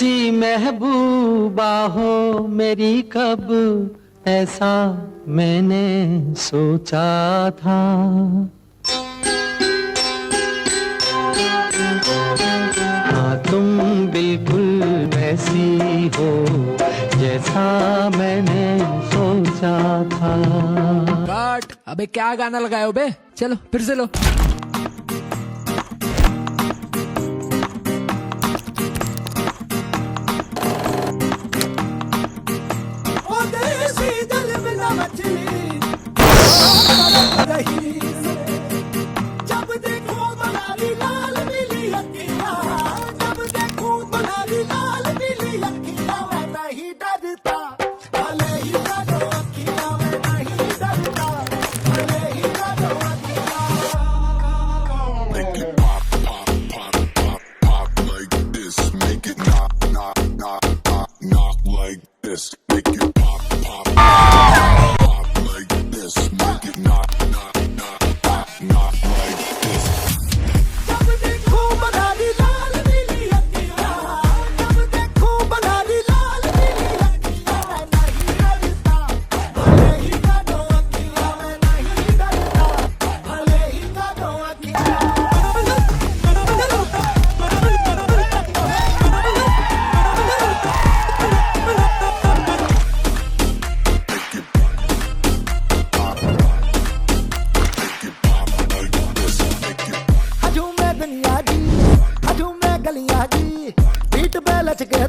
ऐसी महबूबा हो मेरी कब ऐसा मैंने सोचा था। हाँ तुम बिल्कुल वैसी हो जैसा मैंने सोचा था। कट। अबे क्या गाना लगाए हो बे? चलो फिर से लो।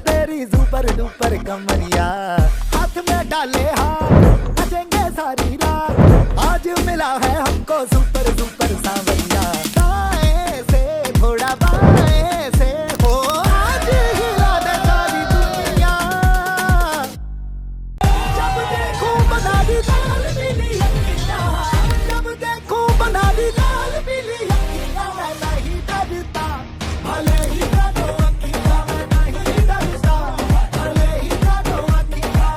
तेरी सुपर डुपर कमरिया हाथ में डाले हाथ नचेंगे सारी रात। आज मिला है हमको सुपर सुपर सांवरिया। दाएं से थोड़ा बाएं से हो आज हिला दे सारी दुनिया। जब देखूं बना दी लाल पीली अखियां, जब देखूं बना दी लाल पीली अखियां। मैं नहीं डरता भले ही डरो अखियां, मैं नहीं डरता भले ही डरो अखियां।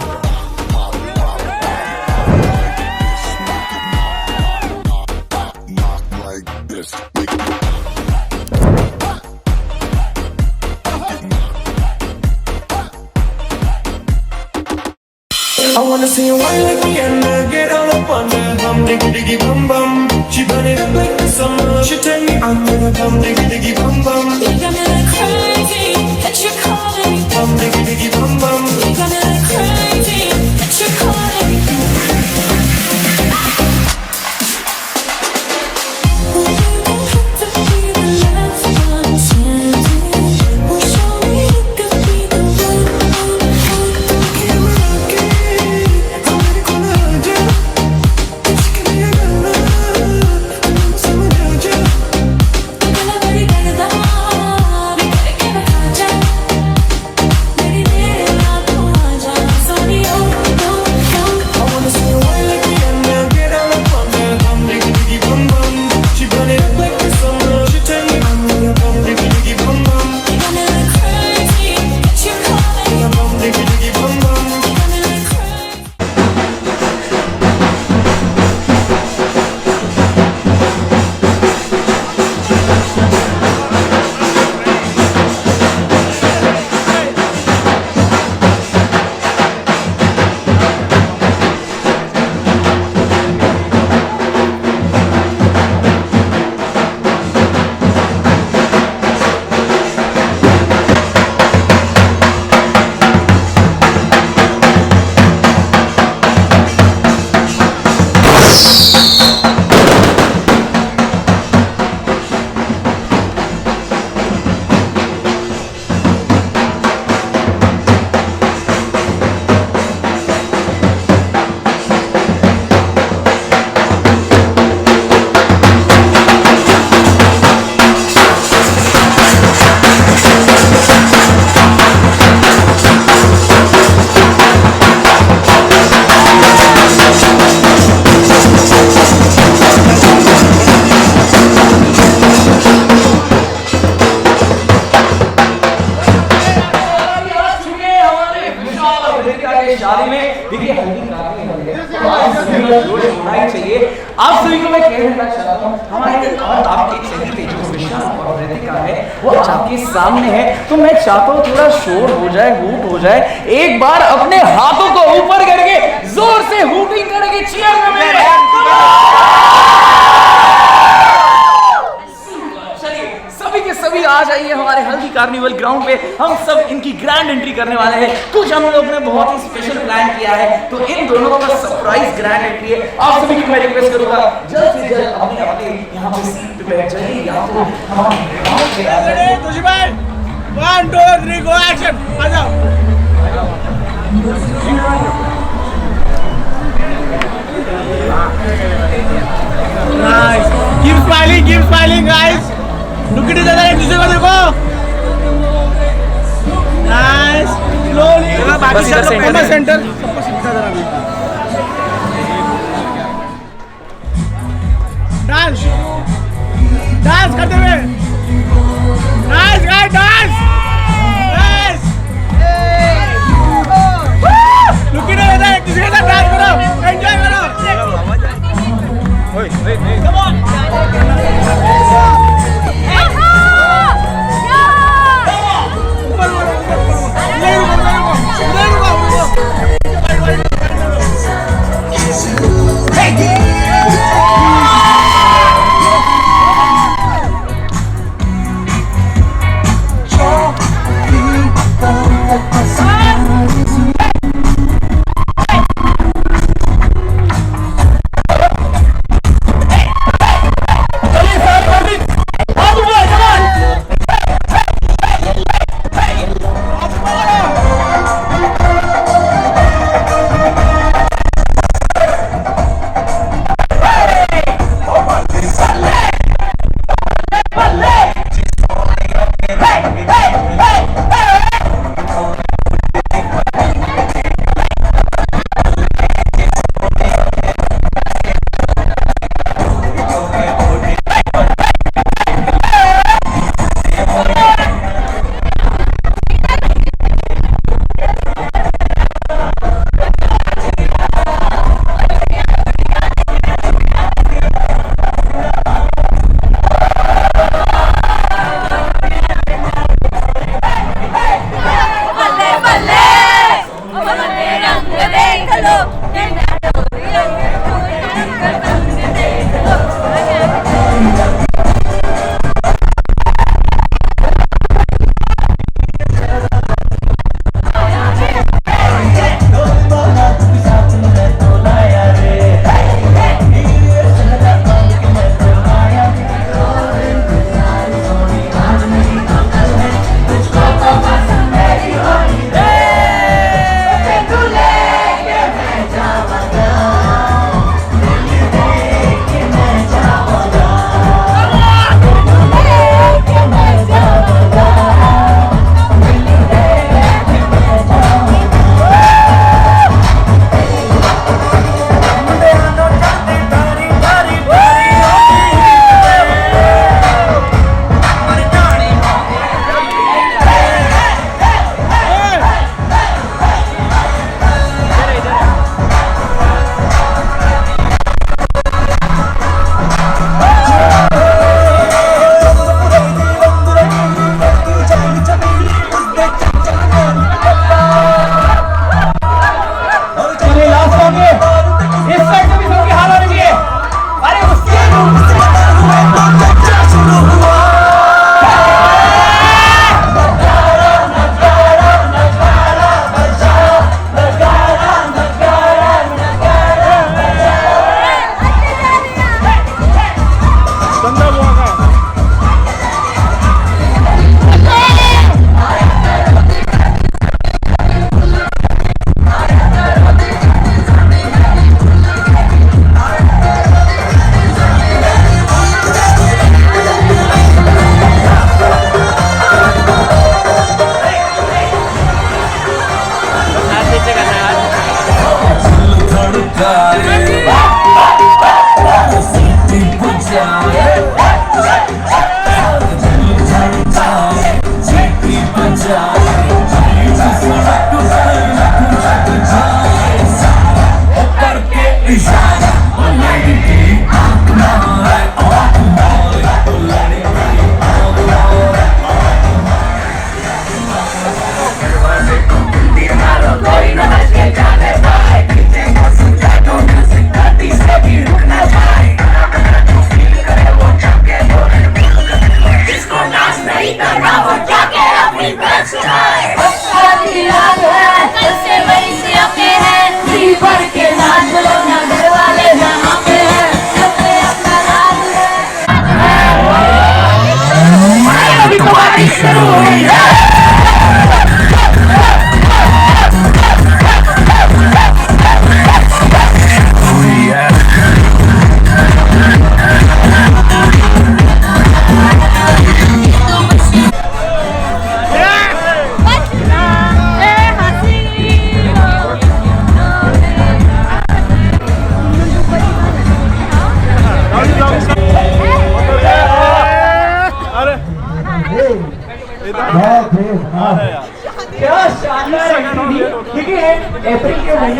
I wanna see you wine like Rihanna, get all up on the bum, diggy diggy bum bum. She burn it up like the summer. She turn me on to the bum, diggy diggy bum bum. You got me like crazy, that you're calling me. Bum diggy diggy bum bum. You got me like crazy, that you're calling me. शादी में देखिए हल्दी चाहिए। आप सभी को मैं कह देना चाहता हूँ हमारे और आपके सुशांत और रितिका है वो आपके सामने है, तो मैं चाहता हूँ थोड़ा शोर हो जाए, हूट हो जाए। एक बार अपने हाथों को ऊपर करके जोर से हूटिंग करेंगे, चीयर करेंगे। सभी के सभी आ जाइए हमारे हल्दी कार्निवल ग्राउंड पे। हम सब इनकी ग्रैंड एंट्री करने वाले हैं। कुछ हम लोग ने बहुत ही स्पेशल प्लान किया है, तो इन दोनों का सरप्राइज ग्रैंड एंट्री है। आप सभी को मैं रिक्वेस्ट करूंगा जल्द से जल्द अपने अपने यहाँ पे सीट पे बैठ जाइए, या तो हमारे ग्राउंड पे आ जाइए। 1 2 3 गो एक्शन, आ जाओ। Nice. Keep smiling, guys. Look at each other, एक दूसरे को देखो। Nice. Slowly. बाकी सब लोग सेंटर। सबको सीधा जरा भी। डांस करते हुए। Nice guys, dance. Nice. Look at each other, एक दूसरे के साथ डांस करो, एंजॉय करो। Come on.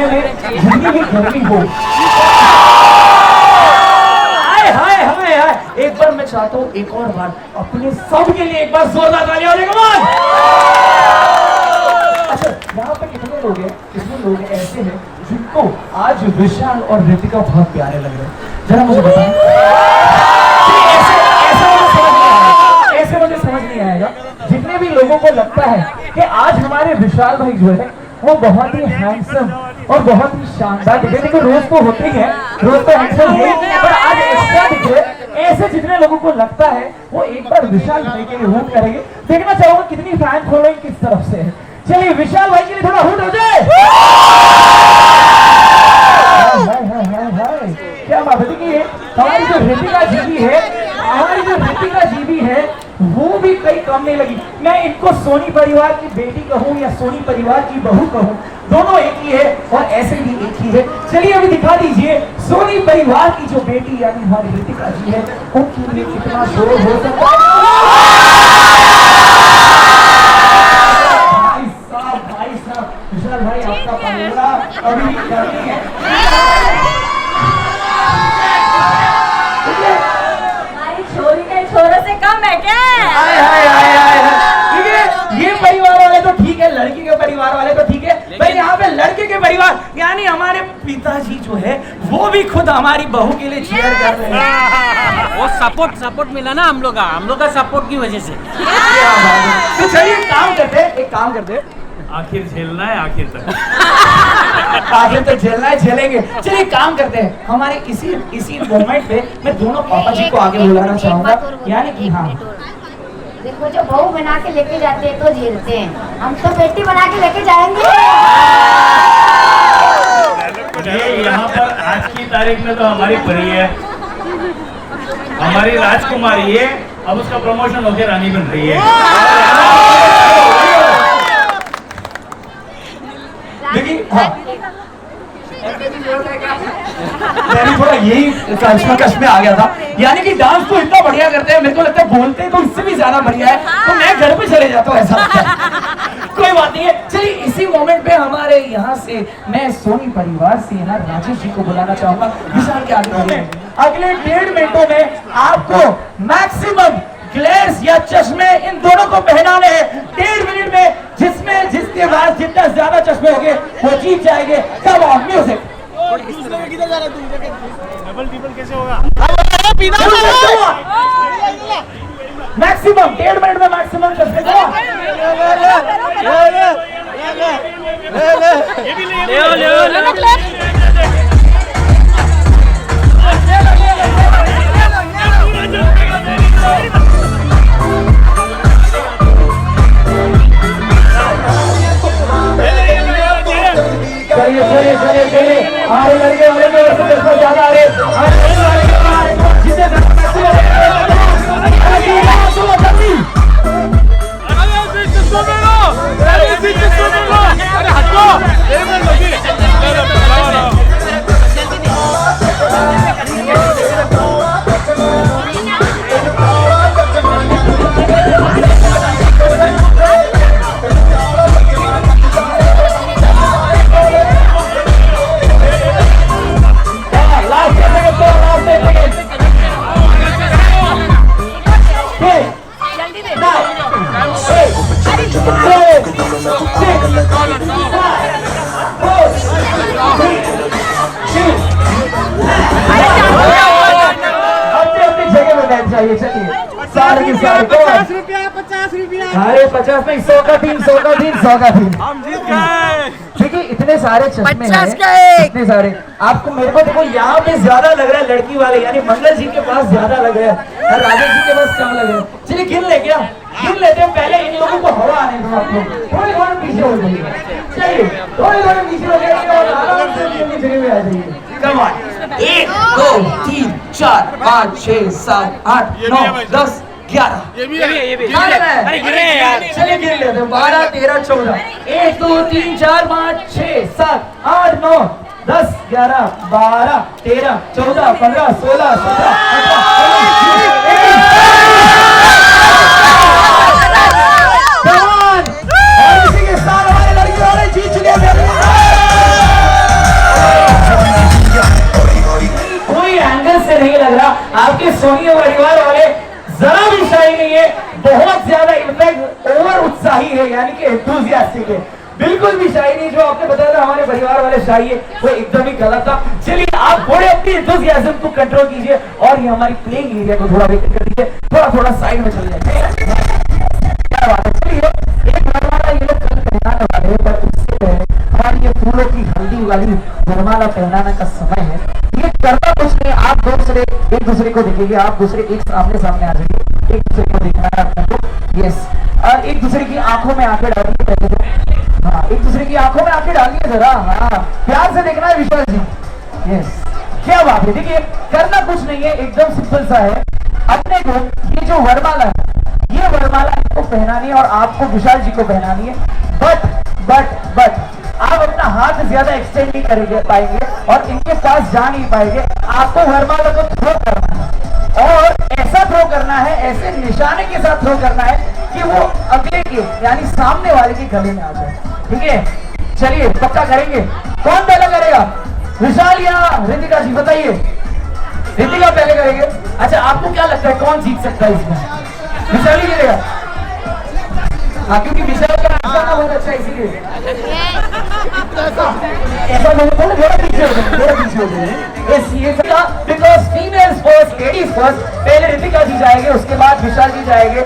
कमरे में जितनी भी गर्मी हो, हाय हाय हाय हाय, एक बार मैं चाहता हूँ एक और बार अपने सब के लिए एक बार जोरदार तालियां हो जाए। Come on. अच्छा, यहाँ पे कितने लोग हैं, कितने लोग ऐसे हैं जिनको आज विशाल और ऋतिका बहुत प्यारे लग रहे हैं? जरा मुझे बताएं। ऐसे मुझे समझ नहीं आएगा। जितने भी लोगों को लगता है कि आज हमारे विशाल भाई जो है वो बहुत ही हैंडसम और बहुत ही शानदार दिखे, लेकिन रोज तो होते ही है, रोज तो हैंडसम है, पर आज एक्स्ट्रा दिखे, ऐसे जितने लोगों को लगता है वो एक बार विशाल भाई के लिए हुट करेंगे। देखना चाहूंगा कितनी फैन फॉलोइंग किस तरफ से है। चलिए विशाल भाई के लिए थोड़ा हुट हो जाए। क्या बात है। देखिए हमारी जो ऋतिका जीवी है वो भी कई काम नहीं लगी। मैं इनको सोनी परिवार की बेटी कहूँ या सोनी परिवार की बहू कहूँ, दोनों एक ही है और ऐसे भी एक ही है। चलिए अभी दिखा दीजिए सोनी परिवार की जो बेटी यानी हमारी ऋतिका जी है, उनके लिए कितना शोर हो सकता है। भाई साहब विशाल भाई आपका पंगड़ा अभी करनी है। छोरों से कम है क्या? ठीक है, ये परिवार वाले तो ठीक है, लड़की के परिवार वाले तो ठीक है, भाई यहाँ पे लड़के के परिवार यानी हमारे पिताजी जो है वो भी खुद हमारी बहू के लिए चीयर कर रहे हैं। वो सपोर्ट मिला ना हम लोग का सपोर्ट की वजह से। तो चलिए एक काम करते आखिर झेलना है, आखिर तक झेलना है, झेलेंगे। चलिए काम करते हैं, हमारे इसी मोमेंट पे मैं दोनों पापा जी को आगे बुलाना चाहूंगा, यानी कि हाँ देखो जो बहू बना के लेके जाते हैं तो झेलते हैं, हम तो बेटी बना के लेके जाएंगे। ये यहाँ पर आज की तारीख में तो हमारी परी है, हमारी राजकुमारी है, अब उसका प्रमोशन होकर रानी बन रही है। लेकिन हाँ मैंने थोड़ा यही कश्मकश में आ गया था, यानी कि डांस तो इतना बढ़िया करते हैं, मेरे को लगता है बोलते तो इससे भी ज्यादा बढ़िया है, तो मैं घर पे चले जाता हूँ ऐसा। कोई बात नहीं है। चलिए इसी मोमेंट पे हमारे यहाँ से मैं सोनी परिवार से ना राजेश जी को बुलाना चाहूंगा विशाल के आगे। अगले 1.5 मिनटों में आपको मैक्सिमम ग्लेयर्स या चश्मे इन दोनों को पहनाने हैं। 1.5 मिनट में जिसके पास जितना ज्यादा चश्मे होंगे वो जीत जाएंगे। Come on music. कैसे होगा? मैक्सिमम 1.5 मिनट में मैक्सिमम चश्मे को चलिए आ रहे लड़के ज्यादा आ रहे चाहिए। चलिए सारे के सारे 50 रुपया अरे 50 नहीं 100 का 3 हम जीत गए। देखिए इतने सारे चश्मे हैं, इतने सारे आपको मेरे को देखो यहाँ पे ज्यादा लग रहा है लड़की वाले यानी मंगल जी के पास ज्यादा लग रहा है, राजेश जी के पास कम लग रहा है। चलिए गिन लेते हैं पहले इन लोगों को हवा आने दो। आप लोग थोड़े पीछे हो जाइए, चलिए थोड़े पीछे हो जाइए और आराम से अपनी जगह में आ जाइए। कम ऑन 1 2 3 4 5 6 7 8 9 10 11 ये भी अरे गिरे यार। चलिए गिन लेते हैं 12 13 14 1 2 3 4 5 6 7 8 9 10 11 12 13 14 15 16 17 18 19 20 जीत चुके हैं। सोनी परिवार वाले जरा भी शाही नहीं है, बहुत ज्यादा इनफैक्ट ओवर उत्साही है, यानी कि एंथुसियास्टिक है, बिल्कुल भी शाही नहीं। जो आपने बताया था हमारे परिवार वाले शाही है, वो एकदम ही गलत था। चलिए आप थोड़े अपनी एंथुसियाज्म को कंट्रोल कीजिए और ये हमारी प्लेइंग एरिया को थोड़ा बेहतर कर दीजिए, थोड़ा साइड में चले जाइए। क्या बात है, चलिए एक वरमाला ये लोग कल पहनाने वाले हैं, पर उससे पहले हमारी ये फूलों की हल्दी वाली वरमाला पहनाने का समय है। ये करना कुछ नहीं, आप दूसरे एक दूसरे को दिखेंगे, आप दूसरे एक सामने सामने आ जाइए, एक दूसरे को दिखना है आपको। यस, और एक दूसरे की आंखों में आंखें डालिए पहले तो। हाँ, एक दूसरे की आंखों में आंखें डालिए जरा। हाँ, प्यार से देखना है विशाल जी। यस, क्या बात है। देखिए करना कुछ नहीं है, एकदम सिंपल सा है। अपने को ये जो वरमाला है, ये वरमाला आपको पहनानी है और आपको विशाल जी को पहनानी है। बट आप अपना हाथ ज्यादा एक्सटेंड नहीं करेंगे पाएंगे और इनके पास जा नहीं पाएंगे। आपको वरमाला को थ्रो करना है और ऐसा थ्रो करना है, ऐसे निशाने के साथ थ्रो करना है कि वो अगले के यानी सामने वाले के गले में आ जाए। ठीक है, चलिए पक्का करेंगे। कौन पहले करेगा, विशाल या रितिका जी? बताइए, रितिका पहले करेंगे। अच्छा, आपको क्या लगता है कौन जीत सकता है इसमें? विशाल ही करेगा? हाँ, क्योंकि विशाल का गाना बहुत अच्छा है इसीलिए। ऐसा नहीं बोले, थोड़ा पीछे हो गए। Because females first, ladies first. पहले रितिका जी जाएंगे, उसके बाद विशाल जी जाएंगे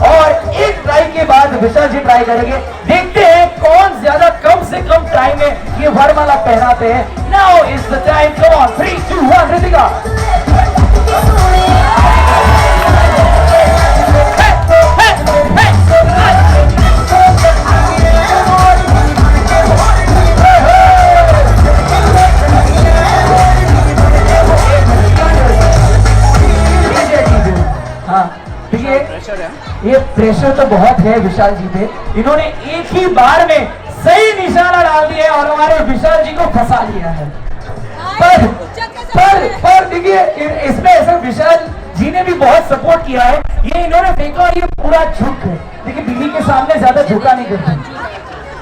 और एक ट्राई के बाद विशाल जी ट्राई करेंगे। देखते हैं कौन ज्यादा कम से कम टाइम में ये वरमाला पहनाते हैं। Now is the time, come on, 3, 2, 1, Ritika. ये प्रेशर तो बहुत है विशाल जी पे। इन्होंने एक ही बार में सही निशाना डाल दिया और हमारे विशाल जी को फंसा लिया है। पर देखिए इसमें ऐसा विशाल जी ने भी बहुत सपोर्ट किया है। ये इन्होंने फेंका और ये पूरा झुक है। देखिए बीवी के सामने ज्यादा झुका नहीं करते।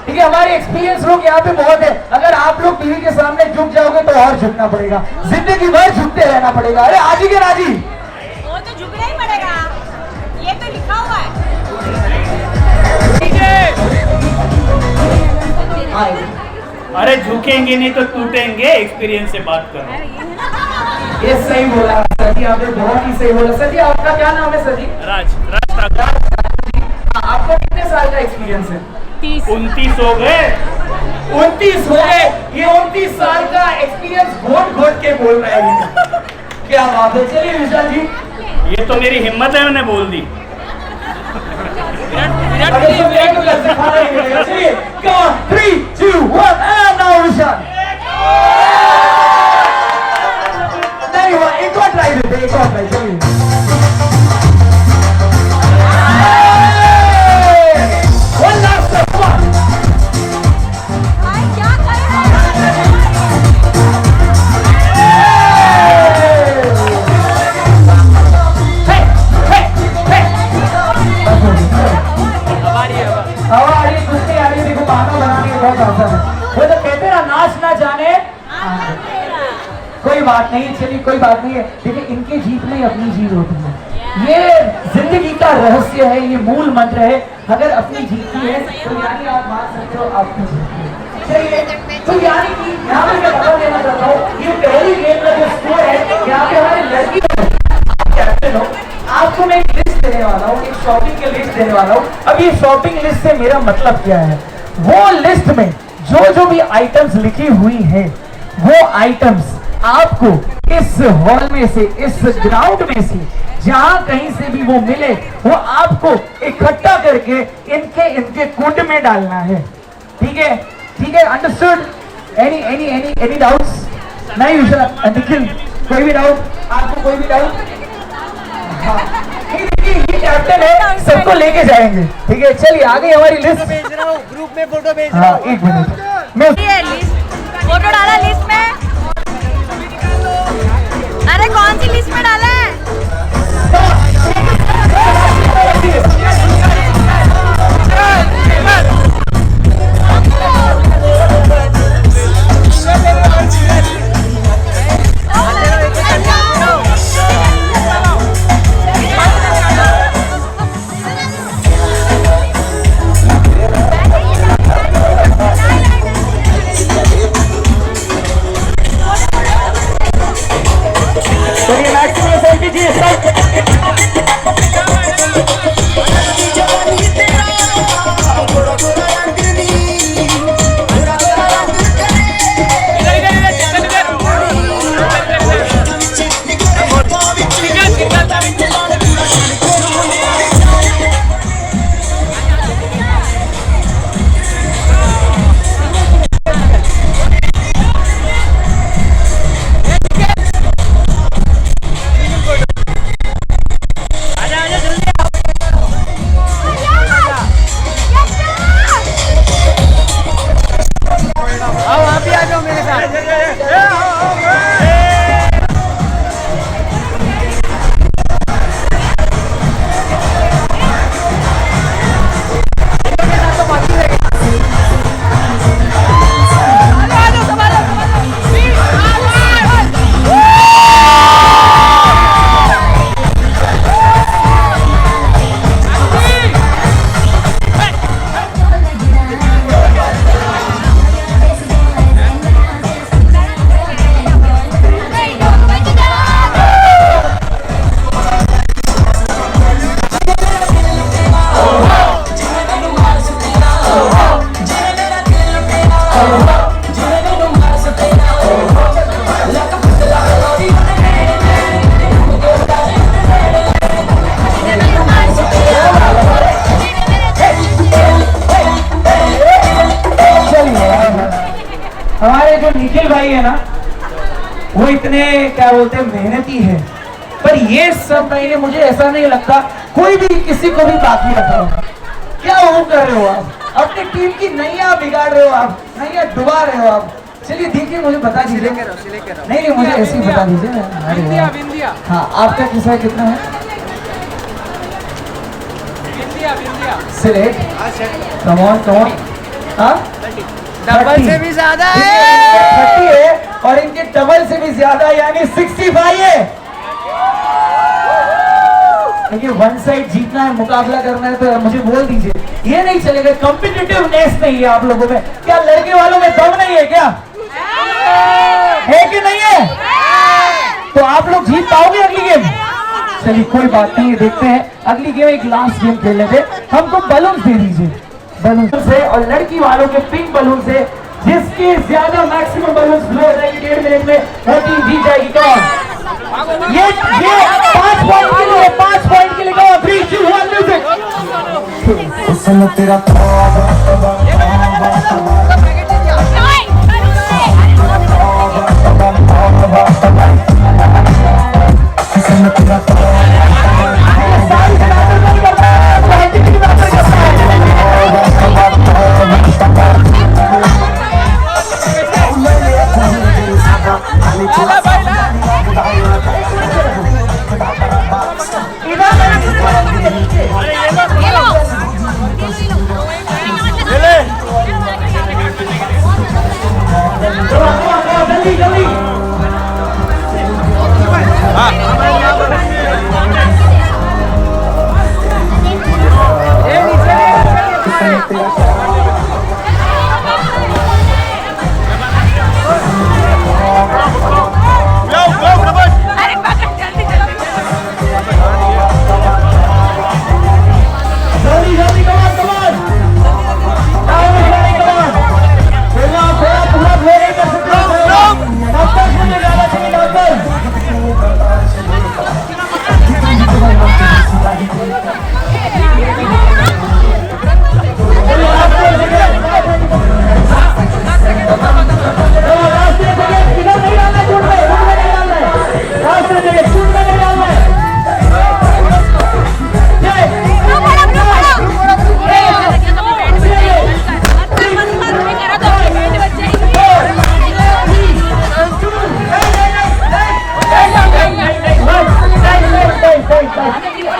ठीक है, हमारे एक्सपीरियंस लोग यहाँ पे बहुत है। अगर आप लोग बीवी के सामने झुक जाओगे तो और झुकना पड़ेगा, जिंदगी भर झुकते रहना पड़ेगा। अरे आजी के राजी, वो तो झुकना ही पड़ेगा, ये तो लिखा हुआ है। अरे झुकेंगे नहीं तो टूटेंगे, एक्सपीरियंस से बात करो। ये सही बोला सर जी, आपने बहुत ही सही बोला। सर जी आपका क्या नाम है? सर जी राज ठाकुर। आपको कितने साल का एक्सपीरियंस है? 29 हो गए। 29 हो गए। ये 29 साल का एक्सपीरियंस घोट के बोल रहा है। क्या बात है। चलिए विशाल जी, ये तो मेरी हिम्मत है, मैंने बोल दी। चलिए 3, 2, 1 and now विशाल। नहीं हुआ, एक और ट्राई देते, एक और ट्राई। चलिए one last step, come on। क्या कर रहे हवा आ रही है, कुश्ती आ रही है। देखो बहाना बनाने का बहुत आसान है। वो तो कहते ना, नाच ना जाने। कोई बात नहीं, चलिए कोई बात नहीं है। देखिए इनके जीत में अपनी जीत होती है। ये जिंदगी का रहस्य है, ये मूल मंत्र है। अगर अपनी जीतती है तो यानी आप मान सकते हो आपकी जीत है। चलिए, तो यानी कि यहाँ पे मैं बता देना चाहता हूँ, ये पहली गेम का जो स्कोर है, यहाँ पे हमारी लड़की कैप्टन हो। आपको मैं एक लिस्ट देने वाला हूँ, एक शॉपिंग की लिस्ट देने वाला हूँ। अब ये शॉपिंग लिस्ट से मेरा मतलब क्या है? वो लिस्ट में जो भी आइटम्स लिखी हुई है, वो आइटम्स आपको इस हॉल में से, इस ग्राउंड में से, जहां कहीं से भी वो मिले, वो आपको इकट्ठा करके इनके कुंड में डालना है। ठीक है, ठीक है, अंडरस्टूड? Any doubts? नहीं विशाल, निखिल, कोई भी डाउट? आपको कोई भी डाउट? हाँ, ये कैप्टन है, सबको लेके जाएंगे। ठीक है, चलिए आगे हमारी लिस्ट भेज रहा हूँ, ग्रुप में फोटो भेज रहा हूँ। एक मिनट, मैं फोटो डाला लिस्ट में। अरे कौन सी लिस्ट में डाला है? हमारे जो निखिल भाई है ना, वो इतने क्या बोलते हैं मेहनती है, पर ये सब महीने मुझे ऐसा नहीं लगता कोई भी किसी को भी बाकी रखा होगा। क्या वो कर रहे हो आप? अपनी टीम की नैया बिगाड़ रहे हो आप, नैया डुबा रहे हो आप। चलिए देखिए, मुझे बता दीजिए। नहीं मुझे ऐसे ही बता दीजिए। हाँ, आपका किस्सा कितना है? Select come on. हाँ, डबल से भी ज्यादा है, 30 है, और इनके डबल से भी ज्यादा यानी 65 है। देखिए, वन साइड जीतना है, मुकाबला करना है तो मुझे बोल दीजिए, ये नहीं चलेगा। कॉम्पिटिटिवनेस नहीं है आप लोगों में। क्या लड़के वालों में दम नहीं है क्या? है कि नहीं है? तो आप लोग जीत पाओगे अगली गेम? चलिए कोई बात नहीं, देखते हैं अगली गेम। एक लास्ट गेम खेलने थे, हमको बलून दे दीजिए, बलून से, और लड़की वालों के पिंक बलून से। जिसके ज्यादा मैक्सिमम बलून ब्लो हो जाएगी 1.5 मिनट में, वो टीम जीत जाएगी। कौन? ये 5 पॉइंट के लिए, 5 पॉइंट के लिए। 3, 2, 1 म्यूजिक। तेरा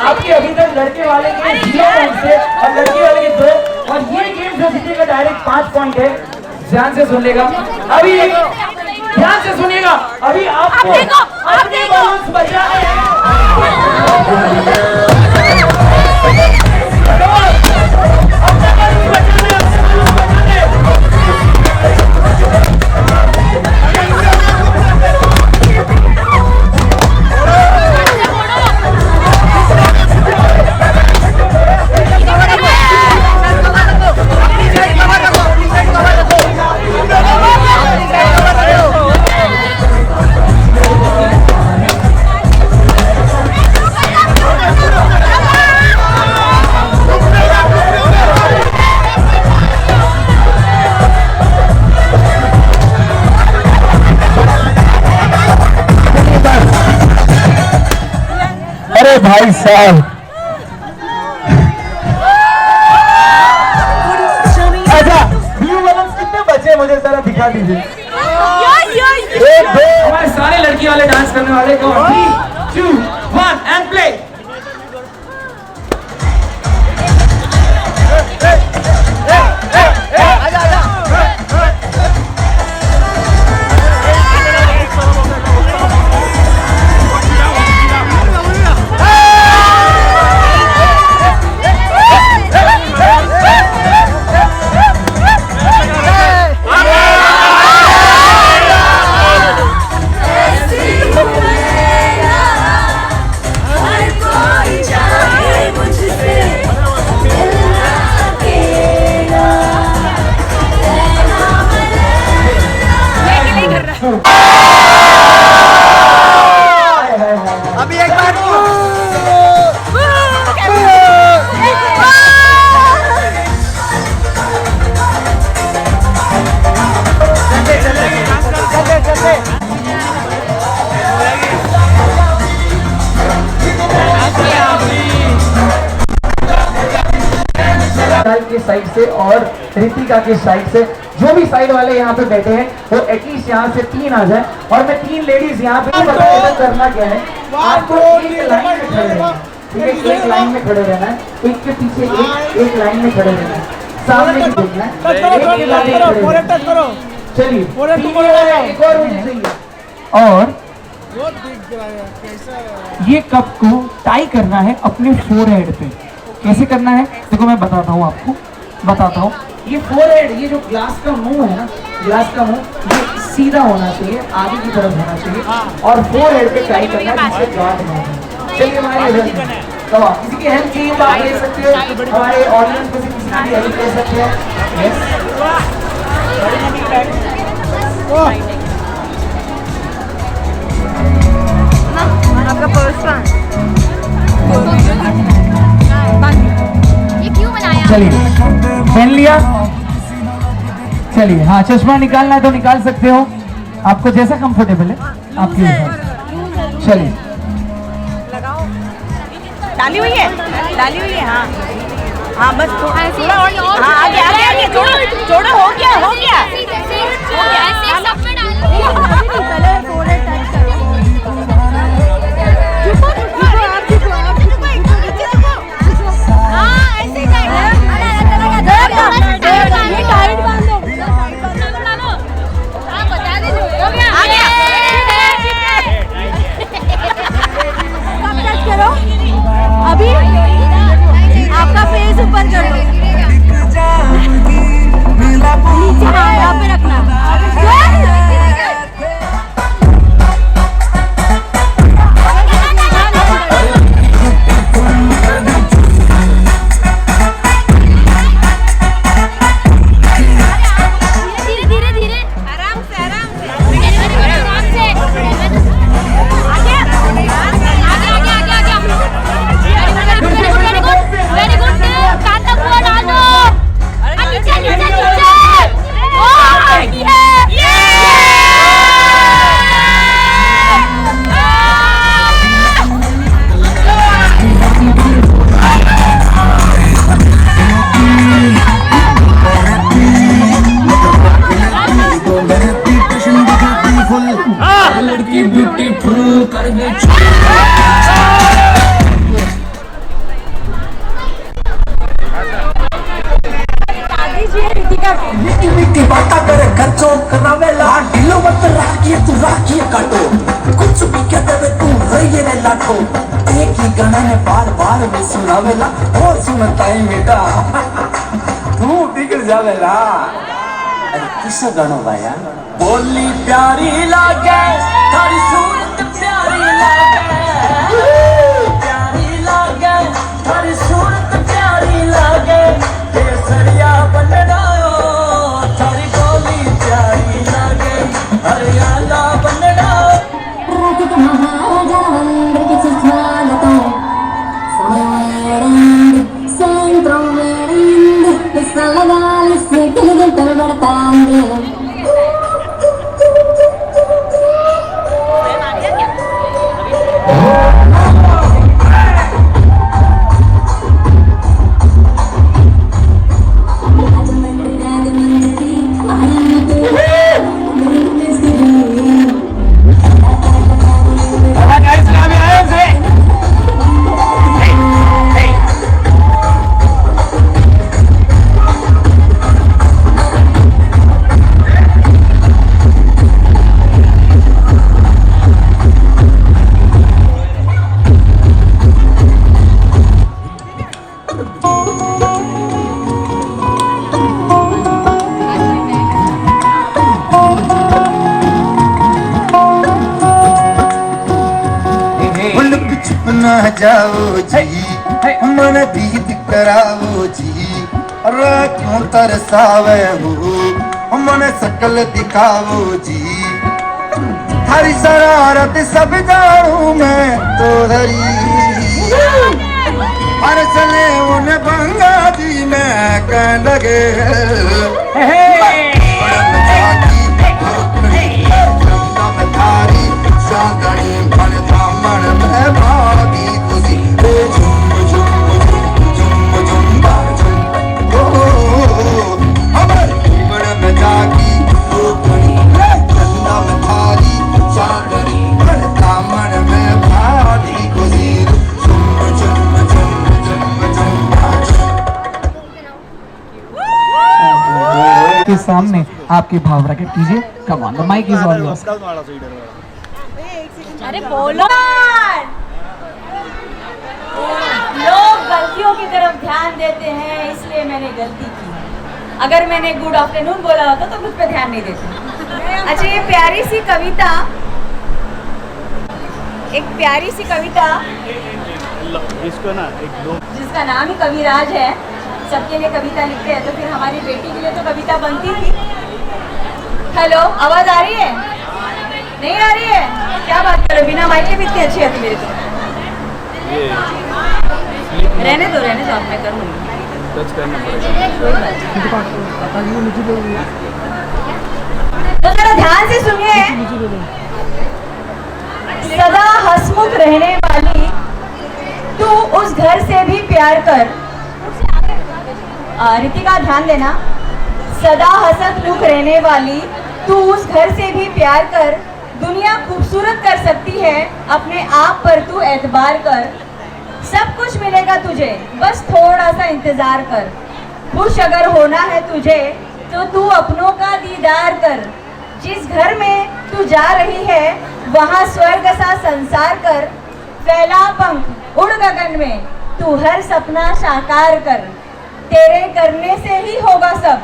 आपके अभी तक लड़के वाले के 0 पॉइंट से और लड़की वाले के 2, और ये गेम जो जीतेगा डायरेक्ट 5 पॉइंट है। ध्यान से सुन लेगा, अभी ध्यान से सुनिएगा, अभी आपको अपने बलून्स बचाने हैं। भाई साहब, अच्छा ब्लू बलून्स कितने बचे मुझे जरा दिखा दीजिए। एक दो, हमारे सारे लड़की वाले डांस करने वाले को 3, 2, 1 एंड प्ले। अभी एक बार के साइड से और रितिका के साइड से, जो भी साइड वाले यहाँ पे बैठे हैं वो एटलीस्ट यहाँ से 3 आ जाए। और मैं 3 लेडीज यहाँ पे बताया करना क्या है, आपको एक लाइन में खड़े रहना है, ठीक है? एक लाइन में खड़े रहना है, एक के पीछे एक लाइन में खड़े रहना है, सामने भी देखना है, एक लाइन में खड़े रहना है। चलिए एक और मुझे चाहिए। और ये कप को टाई करना है अपने फोरहेड पे। कैसे करना है देखो मैं बताता हूँ आपको, बताता हूँ। ये फोरहेड, ये जो ग्लास का मुंह है ना, ग्लास का मुंह ये सीधा होना चाहिए, आगे की तरफ होना चाहिए और फोरहेड पे टाई करना है जिससे गार्ड ना हो। चलिए हमारे तो किसी की हेल्प चाहिए तो आप ले सकते हो, हमारे ऑडियंस में से किसी की हेल्प ले सकते हैं। यस आपका पर्स ये क्यों बनाया? चलिए पहन लिया। चलिए हाँ, चश्मा निकालना है तो निकाल सकते हो, आपको जैसा कंफर्टेबल है आपके हिसाब से। चलिए डाली हुई है हाँ हाँ बस थोड़ा और हाँ आगे आगे आगे थोड़ा हो गया अभी आपका फेस ऊपर कर लो, नीचे यहाँ पे रखना। धीरे धीरे आराम से वेरी गुड कान तक हुआ डाल दो। नीचे नीचे नीचे लड़की ब्यूटीफुल कर दे। मिट्टी मिट्टी बाता करे खर्चो करावेला ढिलो मत राखिए तू राखिए काटो कुछ भी कह देवे तू रहिए ने लाखो एक ही गाना है बार बार में सुनावेला और सुनता है बेटा तू बिगड़ जावेला। अरे किसका गाना भाया बोली प्यारी लागे थारी सूरत प्यारी लागे थारी सूरत प्यारी लागे केसरिया बनना थारी बोली प्यारी लागे हरियाणा बनना न जाओ जी मन बीत कराओ जी क्यों तरसावे हो मन सकल दिखाओ जी हरी शरारत सब जानू मैं तो धरी हर चले उन बंगा जी में कह लगे के सामने आपके भाव प्रकट कीजिए। Come on the mic is all yours. अरे बोलो। लोग गलतियों की तरफ ध्यान देते हैं, इसलिए मैंने गलती की। अगर मैंने गुड आफ्टरनून बोला होता तो मुझ पे ध्यान नहीं देते। अच्छा, ये प्यारी सी कविता, एक प्यारी सी कविता इसको ना एक दो जिसका नाम ही कविराज है, सबके लिए कविता लिखते हैं, तो फिर हमारी बेटी के लिए तो कविता बनती थी। हेलो, आवाज आ रही है? नहीं आ रही है? क्या बात करो, बिना माइक के भी इतनी अच्छी आती मेरे को। रहने दो अब मैं कर लूँगी। तो जरा ध्यान से सुनिए। सदा हंसमुख रहने वाली तू उस घर से भी प्यार कर। रितिका ध्यान देना। सदा हंसमुख रहने वाली तू उस घर से भी प्यार कर। दुनिया खूबसूरत कर सकती है, अपने आप पर तू एतबार कर। सब कुछ मिलेगा तुझे, बस थोड़ा सा इंतजार कर। खुश अगर होना है तुझे तो तू अपनों का दीदार कर। जिस घर में तू जा रही है वहाँ स्वर्ग सा संसार कर। फैला पंख उड़ गगन में, तू हर सपना साकार कर। तेरे करने से ही होगा सब,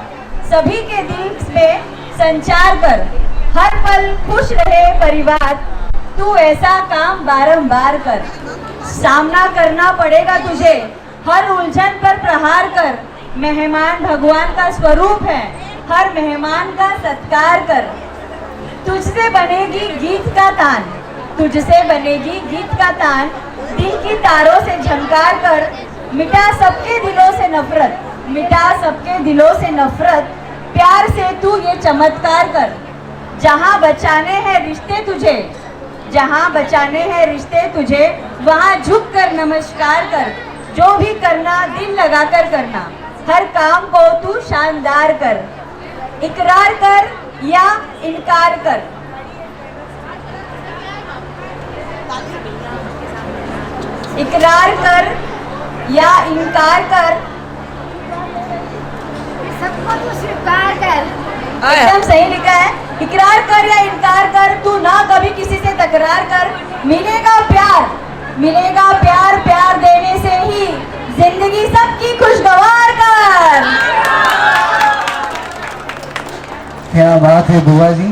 सभी के दिल में संचार कर। हर पल खुश रहे परिवार, तू ऐसा काम बारंबार कर। सामना करना पड़ेगा तुझे, हर उलझन पर प्रहार कर। मेहमान भगवान का स्वरूप है, हर मेहमान का सत्कार कर। तुझसे बनेगी गीत का तान, तुझसे बनेगी गीत का तान। दिल की तारों से झंकार कर। मिटा सबके दिलों से नफरत, मिटा सबके दिलों से नफरत। प्यार से तू ये चमत्कार कर। जहाँ बचाने हैं रिश्ते तुझे, जहाँ बचाने हैं रिश्ते तुझे, वहाँ झुक कर नमस्कार कर। जो भी करना दिल लगाकर करना, हर काम को तू शानदार कर। इकरार कर या इनकार कर। इकरार कर या इनकार कर। सबको तू स्वीकार कर। एकदम सही लिखा है। इकरार कर या इनकार कर, तू ना कभी किसी से तकरार कर। मिलेगा प्यार, मिलेगा प्यार, प्यार देने से ही जिंदगी सबकी खुशगवार कर। क्या बात है बुआ जी,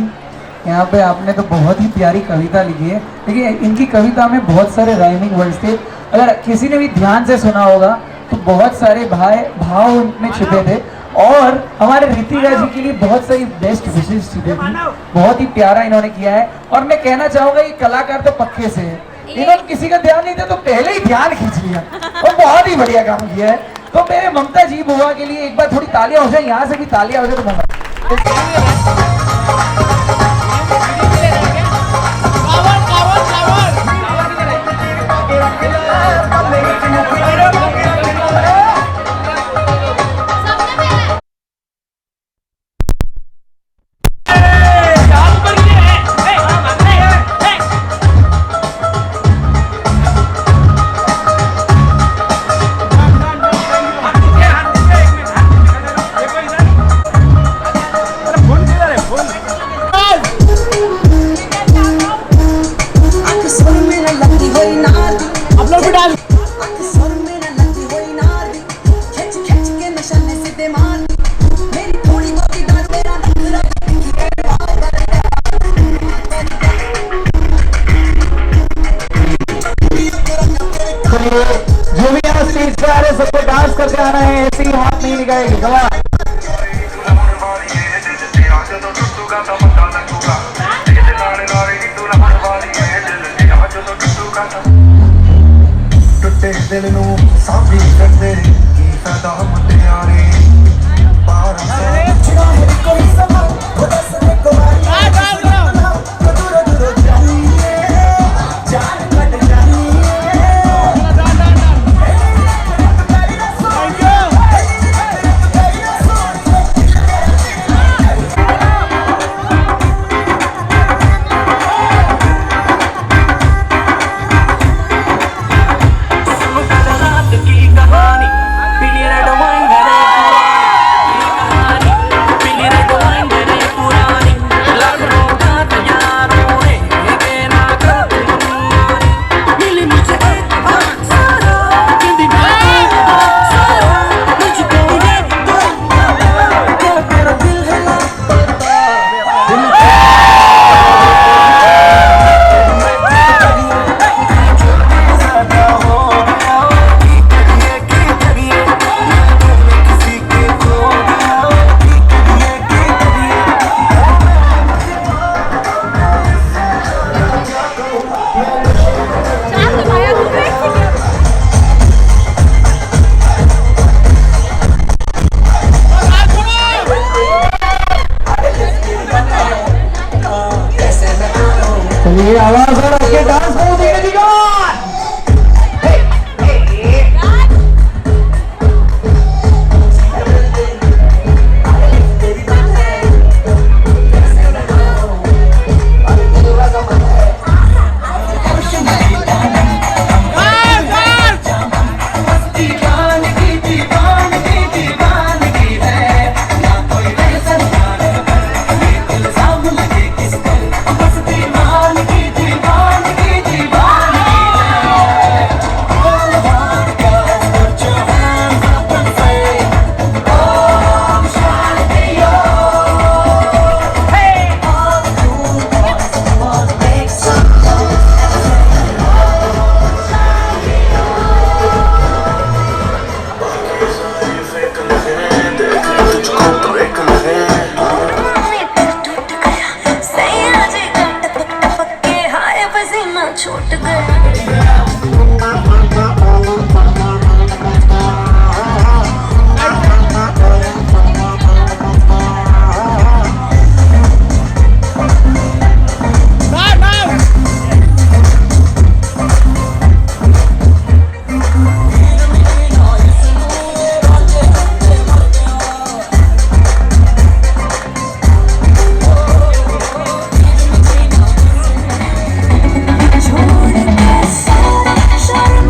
यहाँ पे आपने तो बहुत ही प्यारी कविता लिखी है। देखिए, इनकी कविता में बहुत सारे राइमिंग वर्ड्स थे। अगर किसी ने भी ध्यान से सुना होगा तो बहुत सारे भाव उनमें छिपे थे। और हमारे रितिका जी के लिए बहुत सारी बेस्ट विशेष चीजें थी। बहुत ही प्यारा इन्होंने किया है। और मैं कहना चाहूंगा ये कलाकार तो पक्के से है, इन्होंने किसी का ध्यान नहीं दिया तो पहले ही ध्यान खींच लिया और बहुत ही बढ़िया काम किया है। तो मेरे ममता जी बुआ के लिए एक बार थोड़ी तालियां हो जाए, यहाँ से भी तालियां हो जाए तो ममता। गाएगी कमाल। टुटे दिल नू साभी करदे की फायदा मुंडियारे कोई समा वो दस ने कुमारी दूर दूर जानिए जान कट जानिए चलिए आवाज और आपके डांस को देखने दीजिए। छूट गया छोड़ के सारा शर्म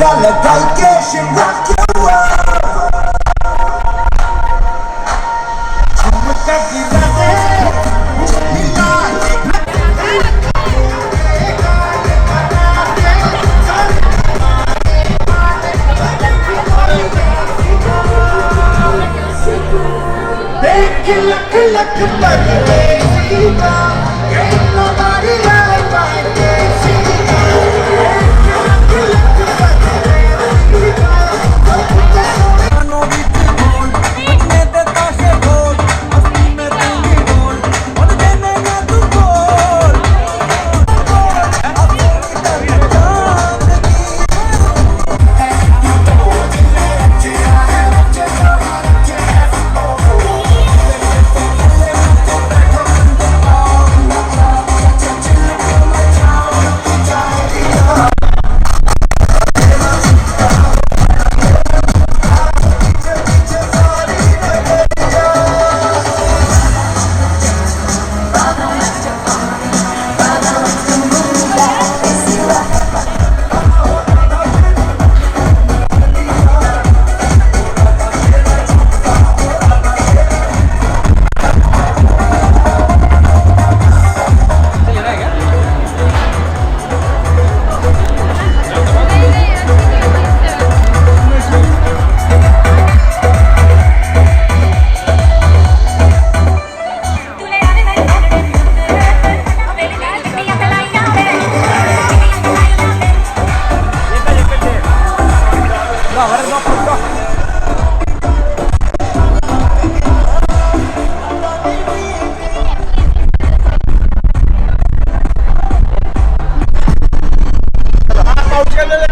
गल गल के she rock your world झुमका गिरा दे देख लख लख परदेसिया ain't nobody like my देसिया लख लख परदेसिया कानों विच बोल बचने दे ताशे बोल मस्ती में तू भी बोल और देने ना तू बोल अब तेरी जान की आउट कर दे